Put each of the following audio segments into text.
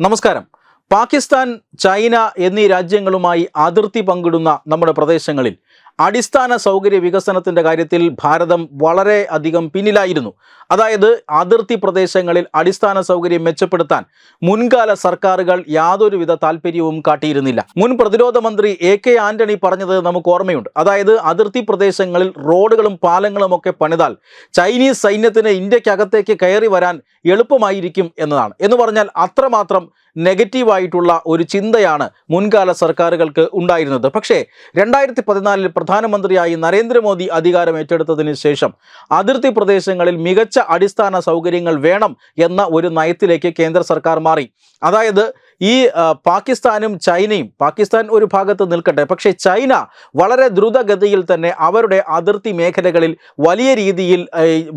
നമസ്കാരം. പാകിസ്ഥാൻ, ചൈന എന്നീ രാജ്യങ്ങളുമായി അതിർത്തി പങ്കിടുന്ന നമ്മുടെ പ്രദേശങ്ങളിൽ അടിസ്ഥാന സൗകര്യ വികസനത്തിൻ്റെ കാര്യത്തിൽ ഭാരതം വളരെ അധികം പിന്നിലായിരുന്നു. അതായത് അതിർത്തി പ്രദേശങ്ങളിൽ അടിസ്ഥാന സൗകര്യം മെച്ചപ്പെടുത്താൻ മുൻകാല സർക്കാരുകൾ യാതൊരുവിധ താല്പര്യവും കാട്ടിയിരുന്നില്ല. മുൻ പ്രതിരോധ മന്ത്രി AK ആന്റണി പറഞ്ഞത് നമുക്ക് ഓർമ്മയുണ്ട്. അതായത് അതിർത്തി പ്രദേശങ്ങളിൽ റോഡുകളും പാലങ്ങളും ഒക്കെ പണിതാൽ ചൈനീസ് സൈന്യത്തിന് ഇന്ത്യക്കകത്തേക്ക് കയറി വരാൻ എളുപ്പമായിരിക്കും എന്നതാണ്. എന്ന് പറഞ്ഞാൽ അത്രമാത്രം നെഗറ്റീവായിട്ടുള്ള ഒരു ചിന്തയാണ് മുൻകാല സർക്കാരുകൾക്ക് ഉണ്ടായിരുന്നത്. പക്ഷേ 2014 പ്രധാനമന്ത്രിയായി നരേന്ദ്രമോദി അധികാരം ഏറ്റെടുത്തതിന് ശേഷം അതിർത്തി പ്രദേശങ്ങളിൽ മികച്ച അടിസ്ഥാന സൗകര്യങ്ങൾ വേണം എന്ന ഒരു നയത്തിലേക്ക് കേന്ദ്ര സർക്കാർ മാറി. അതായത് ഈ പാകിസ്ഥാനും ചൈനയും, പാകിസ്ഥാൻ ഒരു ഭാഗത്ത് നിൽക്കട്ടെ, പക്ഷേ ചൈന വളരെ ദ്രുതഗതിയിൽ തന്നെ അവരുടെ അതിർത്തി മേഖലകളിൽ വലിയ രീതിയിൽ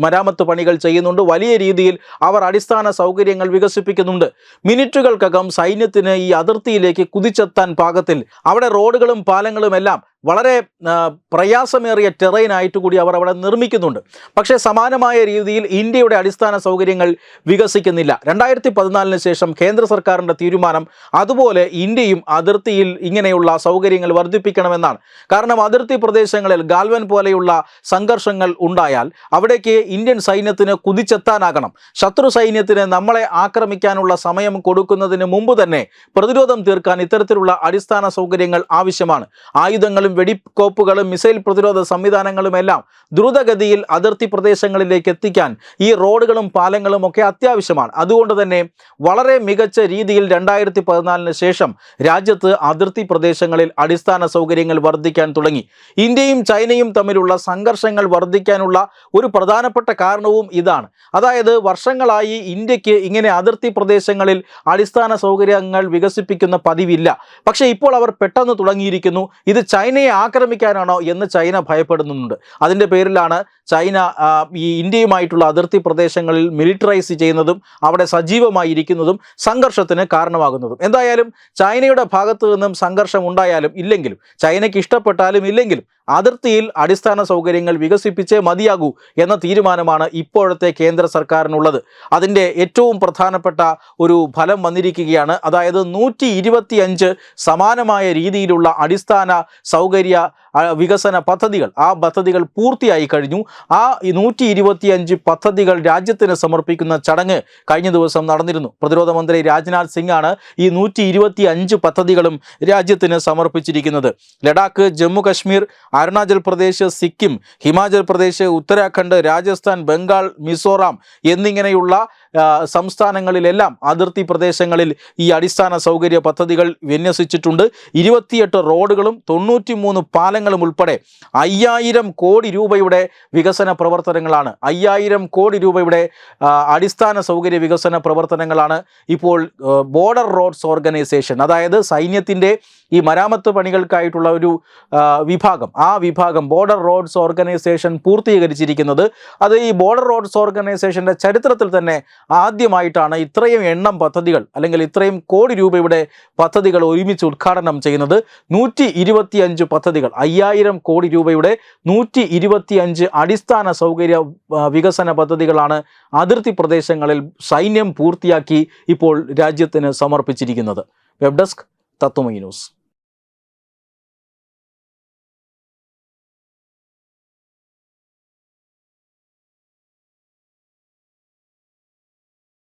മരാമത്ത് പണികൾ ചെയ്യുന്നുണ്ട്. വലിയ രീതിയിൽ അവർ അടിസ്ഥാന സൗകര്യങ്ങൾ വികസിപ്പിക്കുന്നുണ്ട്. മിനിറ്റുകൾക്കകം സൈന്യത്തിന് ഈ അതിർത്തിയിലേക്ക് കുതിച്ചെത്താൻ പാകത്തിൽ അവിടെ റോഡുകളും പാലങ്ങളും എല്ലാം വളരെ പ്രയാസമേറിയ ടെറൈനായിട്ട് കൂടി അവർ അവിടെ നിർമ്മിക്കുന്നുണ്ട്. പക്ഷേ സമാനമായ രീതിയിൽ ഇന്ത്യയുടെ അടിസ്ഥാന സൗകര്യങ്ങൾ വികസിക്കുന്നില്ല. 2014 ശേഷം കേന്ദ്ര സർക്കാരിൻ്റെ തീരുമാനം അതുപോലെ ഇന്ത്യയും അതിർത്തിയിൽ ഇങ്ങനെയുള്ള സൗകര്യങ്ങൾ വർദ്ധിപ്പിക്കണമെന്നാണ്. കാരണം അതിർത്തി പ്രദേശങ്ങളിൽ ഗാൽവൻ പോലെയുള്ള സംഘർഷങ്ങൾ ഉണ്ടായാൽ അവിടേക്ക് ഇന്ത്യൻ സൈന്യത്തിന് കുതിച്ചെത്താനാകണം. ശത്രു സൈന്യത്തിന് നമ്മളെ ആക്രമിക്കാനുള്ള സമയം കൊടുക്കുന്നതിന് മുമ്പ് തന്നെ പ്രതിരോധം തീർക്കാൻ ഇത്തരത്തിലുള്ള അടിസ്ഥാന സൗകര്യങ്ങൾ ആവശ്യമാണ്. ആയുധങ്ങളും വെടിക്കോപ്പുകളും മിസൈൽ പ്രതിരോധ സംവിധാനങ്ങളും എല്ലാം ദ്രുതഗതിയിൽ അതിർത്തി പ്രദേശങ്ങളിലേക്ക് എത്തിക്കാൻ ഈ റോഡുകളും പാലങ്ങളും ഒക്കെ അത്യാവശ്യമാണ്. അതുകൊണ്ട് തന്നെ വളരെ മികച്ച രീതിയിൽ 2014 ശേഷം രാജ്യത്ത് അതിർത്തി പ്രദേശങ്ങളിൽ അടിസ്ഥാന സൗകര്യങ്ങൾ വർദ്ധിക്കാൻ തുടങ്ങി. ഇന്ത്യയും ചൈനയും തമ്മിലുള്ള സംഘർഷങ്ങൾ വർദ്ധിക്കാനുള്ള ഒരു പ്രധാനപ്പെട്ട കാരണവും ഇതാണ്. അതായത് വർഷങ്ങളായി ഇന്ത്യക്ക് ഇങ്ങനെ അതിർത്തി പ്രദേശങ്ങളിൽ അടിസ്ഥാന സൗകര്യങ്ങൾ വികസിപ്പിക്കുന്ന പതിവില്ല. പക്ഷേ ഇപ്പോൾ അവർ പെട്ടെന്ന് തുടങ്ങിയിരിക്കുന്നു. ഇത് ചൈനയെ ആക്രമിക്കാനാണോ എന്ന് ചൈന ഭയപ്പെടുന്നുണ്ട്. അതിൻ്റെ പേരിലാണ് ചൈന ഈ ഇന്ത്യയുമായിട്ടുള്ള അതിർത്തി പ്രദേശങ്ങളിൽ മിലിറ്ററൈസ് ചെയ്യുന്നതും അവിടെ സജീവമായിരിക്കുന്നതും സംഘർഷത്തിന് കാരണമാകുന്നതും. എന്തായാലും ചൈനയുടെ ഭാഗത്തു നിന്നും സംഘർഷം ഉണ്ടായാലും ഇല്ലെങ്കിലും, ചൈനയ്ക്ക് ഇഷ്ടപ്പെട്ടാലും ഇല്ലെങ്കിലും അതിർത്തിയിൽ അടിസ്ഥാന സൗകര്യങ്ങൾ വികസിപ്പിച്ചേ മതിയാകൂ എന്ന തീരുമാനമാണ് ഇപ്പോഴത്തെ കേന്ദ്ര സർക്കാരിനുള്ളത്. അതിൻ്റെ ഏറ്റവും പ്രധാനപ്പെട്ട ഒരു ഫലം വന്നിരിക്കുകയാണ്. അതായത് 125 സമാനമായ രീതിയിലുള്ള അടിസ്ഥാന സൗകര്യ വികസന പദ്ധതികൾ, ആ പദ്ധതികൾ പൂർത്തിയായി കഴിഞ്ഞു. ആ 125 പദ്ധതികൾ രാജ്യത്തിന് സമർപ്പിക്കുന്ന ചടങ്ങ് കഴിഞ്ഞ ദിവസം നടന്നിരുന്നു. പ്രതിരോധ മന്ത്രി രാജ്നാഥ് സിംഗ് ആണ് ഈ 125 പദ്ധതികളും രാജ്യത്തിന് സമർപ്പിച്ചിരിക്കുന്നത്. ലഡാക്ക്, ജമ്മു കശ്മീർ, അരുണാചൽ പ്രദേശ്, സിക്കിം, ഹിമാചൽ പ്രദേശ്, ഉത്തരാഖണ്ഡ്, രാജസ്ഥാൻ, ബംഗാൾ, മിസോറാം എന്നിങ്ങനെയുള്ള സംസ്ഥാനങ്ങളിലെല്ലാം അതിർത്തി പ്രദേശങ്ങളിൽ ഈ അടിസ്ഥാന സൗകര്യ പദ്ധതികൾ വിന്യസിച്ചിട്ടുണ്ട്. 28 റോഡുകളും 93 പാലങ്ങളും ഉൾപ്പെടെ 5000 കോടി രൂപയുടെ വികസന പ്രവർത്തനങ്ങളാണ്, 5000 കോടി രൂപയുടെ അടിസ്ഥാന സൗകര്യ വികസന പ്രവർത്തനങ്ങളാണ് ഇപ്പോൾ ബോർഡർ റോഡ്സ് ഓർഗനൈസേഷൻ, അതായത് സൈന്യത്തിൻ്റെ ഈ മരാമത്ത് പണികൾക്കായിട്ടുള്ള ഒരു വിഭാഗം, ആ വിഭാഗം ബോർഡർ റോഡ്സ് ഓർഗനൈസേഷൻ പൂർത്തീകരിച്ചിരിക്കുന്നത്. അത് ഈ ബോർഡർ റോഡ്സ് ഓർഗനൈസേഷൻ്റെ ചരിത്രത്തിൽ തന്നെ ആദ്യമായിട്ടാണ് ഇത്രയും എണ്ണം പദ്ധതികൾ അല്ലെങ്കിൽ ഇത്രയും കോടി രൂപയുടെ പദ്ധതികൾ ഒരുമിച്ച് ഉദ്ഘാടനം ചെയ്യുന്നത്. 125 പദ്ധതികൾ, 5000 കോടി രൂപയുടെ 125 അടിസ്ഥാന സൗകര്യ വികസന പദ്ധതികളാണ് അതിർത്തി പ്രദേശങ്ങളിൽ സൈന്യം പൂർത്തിയാക്കി ഇപ്പോൾ രാജ്യത്തിന് സമർപ്പിച്ചിരിക്കുന്നത്. Web desk Tatwamayi news.